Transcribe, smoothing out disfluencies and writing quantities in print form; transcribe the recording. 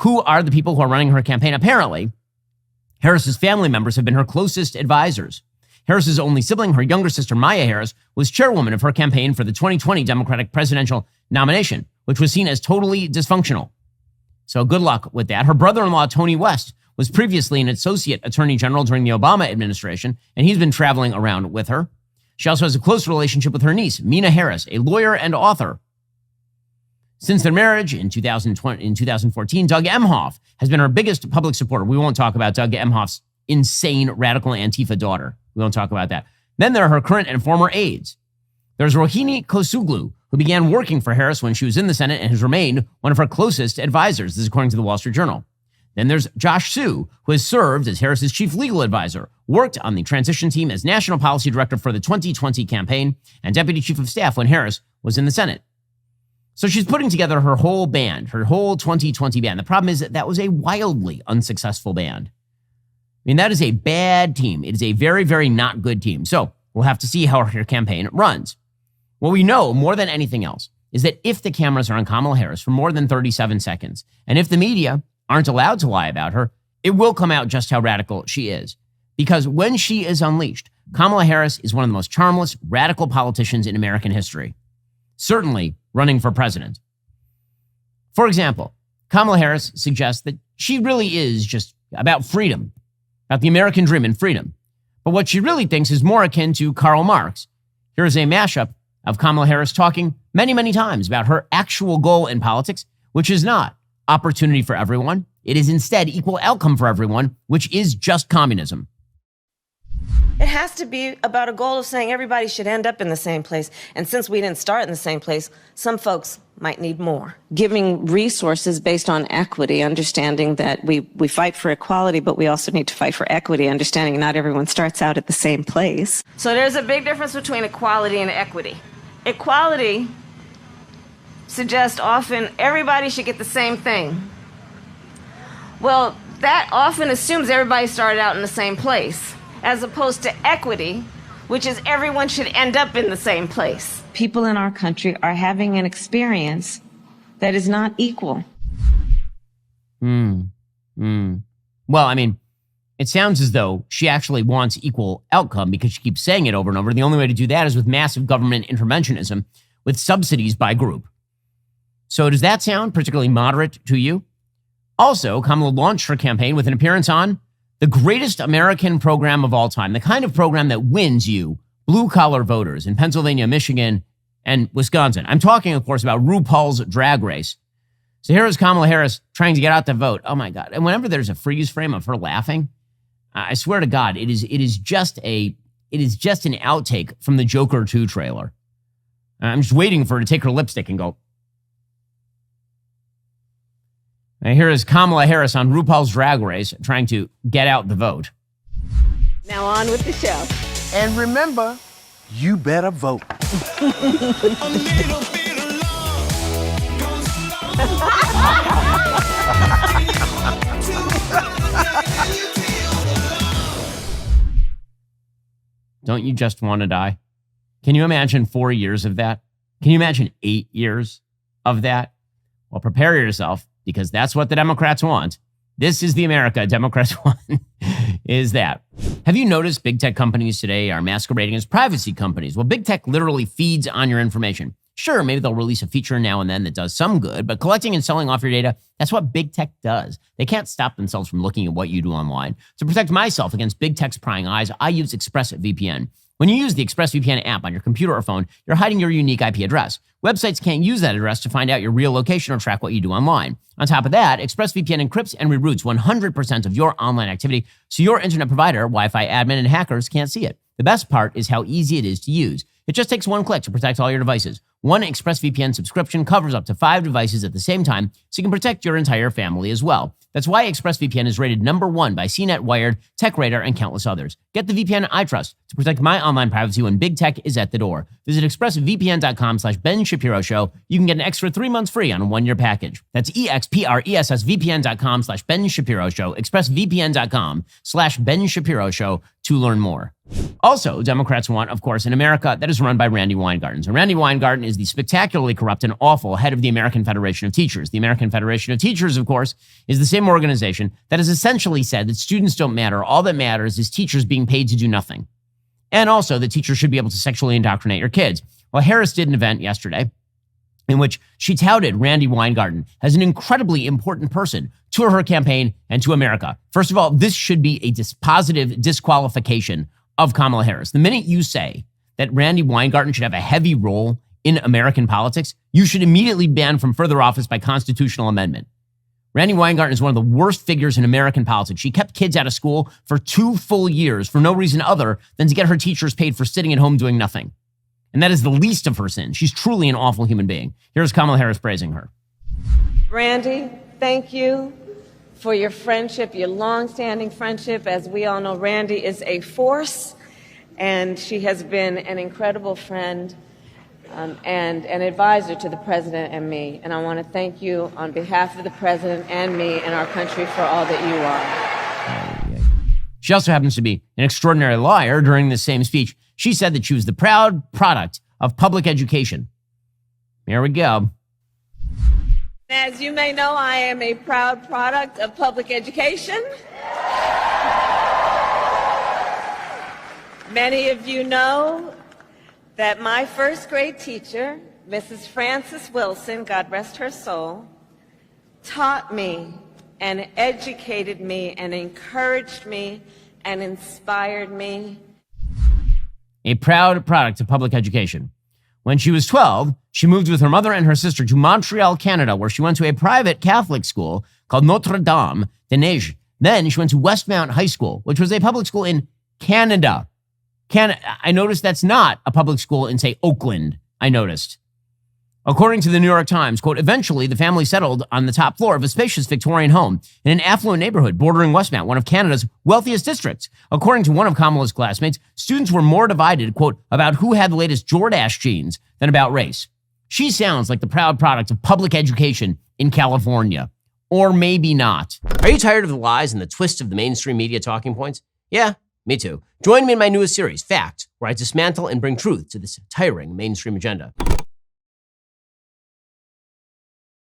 Who are the people who are running her campaign? Apparently, Harris's family members have been her closest advisors. Harris's only sibling, her younger sister, Maya Harris, was chairwoman of her campaign for the 2020 Democratic presidential nomination, which was seen as totally dysfunctional. So good luck with that. Her brother-in-law, Tony West, was previously an associate attorney general during the Obama administration, and he's been traveling around with her. She also has a close relationship with her niece, Mina Harris, a lawyer and author. Since their marriage in 2014, Doug Emhoff has been her biggest public supporter. We won't talk about Doug Emhoff's insane radical Antifa daughter. We won't talk about that. Then there are her current and former aides. There's Rohini Kosuglu, who began working for Harris when she was in the Senate and has remained one of her closest advisors. This is according to the Wall Street Journal. Then there's Josh Su, who has served as Harris's chief legal advisor, worked on the transition team as national policy director for the 2020 campaign, and deputy chief of staff when Harris was in the Senate. So she's putting together her whole band, her whole 2020 band. The problem is that was a wildly unsuccessful band. I mean, that is a bad team. It is a very, very not good team. So we'll have to see how her campaign runs. What we know more than anything else is that if the cameras are on Kamala Harris for more than 37 seconds, and if the media aren't allowed to lie about her, it will come out just how radical she is. Because when she is unleashed, Kamala Harris is one of the most charmless, radical politicians in American history. Certainly running for president. For example, Kamala Harris suggests that she really is just about freedom, about the American dream and freedom. But what she really thinks is more akin to Karl Marx. Here is a mashup of Kamala Harris talking many, many times about her actual goal in politics, which is not opportunity for everyone. It is instead equal outcome for everyone, which is just communism. It has to be about a goal of saying everybody should end up in the same place. And since we didn't start in the same place, some folks might need more. Giving resources based on equity, understanding that we fight for equality, but we also need to fight for equity, understanding not everyone starts out at the same place. So there's a big difference between equality and equity. Equality suggests often everybody should get the same thing. Well, that often assumes everybody started out in the same place, as opposed to equity, which is everyone should end up in the same place. People in our country are having an experience that is not equal. Well, I mean, it sounds as though she actually wants equal outcome because she keeps saying it over and over. The only way to do that is with massive government interventionism with subsidies by group. So does that sound particularly moderate to you? Also, Kamala launched her campaign with an appearance on the greatest American program of all time, the kind of program that wins you blue-collar voters in Pennsylvania, Michigan, and Wisconsin. I'm talking, of course, about RuPaul's Drag Race. So here is Kamala Harris trying to get out the vote. Oh, my God. And whenever there's a freeze frame of her laughing, I swear to God, it is just an outtake from the Joker 2 trailer. I'm just waiting for her to take her lipstick and go. And here is Kamala Harris on RuPaul's Drag Race trying to get out the vote. Now on with the show. And remember, you better vote. Don't you just want to die? Can you imagine 4 years of that? Can you imagine 8 years of that? Well, prepare yourself, because that's what the Democrats want. This is the America Democrats want, is that. Have you noticed big tech companies today are masquerading as privacy companies? Well, big tech literally feeds on your information. Sure, maybe they'll release a feature now and then that does some good, but collecting and selling off your data, that's what big tech does. They can't stop themselves from looking at what you do online. To protect myself against big tech's prying eyes, I use ExpressVPN. When you use the ExpressVPN app on your computer or phone, you're hiding your unique IP address. Websites can't use that address to find out your real location or track what you do online. On top of that, ExpressVPN encrypts and reroutes 100% of your online activity, so your internet provider, Wi-Fi admin, and hackers can't see it. The best part is how easy it is to use. It just takes one click to protect all your devices. One ExpressVPN subscription covers up to 5 devices at the same time, so you can protect your entire family as well. That's why ExpressVPN is rated #1 by CNET, Wired, TechRadar, and countless others. Get the VPN I trust to protect my online privacy when big tech is at the door. Visit expressvpn.com/Ben Shapiro Show. You can get an extra 3 months free on a 1-year package. That's expressvpn.com/Ben Shapiro Show. expressvpn.com/Ben Shapiro Show to learn more. Also, Democrats want, of course, an America that is run by Randi Weingarten. So Randi Weingarten is the spectacularly corrupt and awful head of the American Federation of Teachers. The American Federation of Teachers, of course, is the same organization that has essentially said that students don't matter. All that matters is teachers being paid to do nothing. And also that teachers should be able to sexually indoctrinate your kids. Well, Harris did an event yesterday in which she touted Randi Weingarten as an incredibly important person to her campaign and to America. First of all, this should be a dispositive disqualification of Kamala Harris. The minute you say that Randi Weingarten should have a heavy role in American politics, you should immediately be banned from further office by constitutional amendment. Randi Weingarten is one of the worst figures in American politics. She kept kids out of school for 2 full years for no reason other than to get her teachers paid for sitting at home doing nothing. And that is the least of her sins. She's truly an awful human being. Here's Kamala Harris praising her. Randi, thank you for your friendship, your long-standing friendship. As we all know, Randi is a force, and she has been an incredible friend and an advisor to the president and me. And I want to thank you on behalf of the president and me and our country for all that you are. She also happens to be an extraordinary liar. During this same speech, she said that she was the proud product of public education. Here we go. As you may know, I am a proud product of public education. Many of you know that my first grade teacher, Mrs. Frances Wilson, God rest her soul, taught me and educated me and encouraged me and inspired me. A proud product of public education. When she was 12, she moved with her mother and her sister to Montreal, Canada, where she went to a private Catholic school called Notre Dame de Neige. Then she went to Westmount High School, which was a public school in Canada. I noticed that's not a public school in, say, Oakland, I noticed. According to the New York Times, quote, eventually the family settled on the top floor of a spacious Victorian home in an affluent neighborhood bordering Westmount, one of Canada's wealthiest districts. According to one of Kamala's classmates, students were more divided, quote, about who had the latest Jordache jeans than about race. She sounds like the proud product of public education in California. Or maybe not. Are you tired of the lies and the twists of the mainstream media talking points? Yeah, me too. Join me in my newest series, Fact, where I dismantle and bring truth to this tiring mainstream agenda.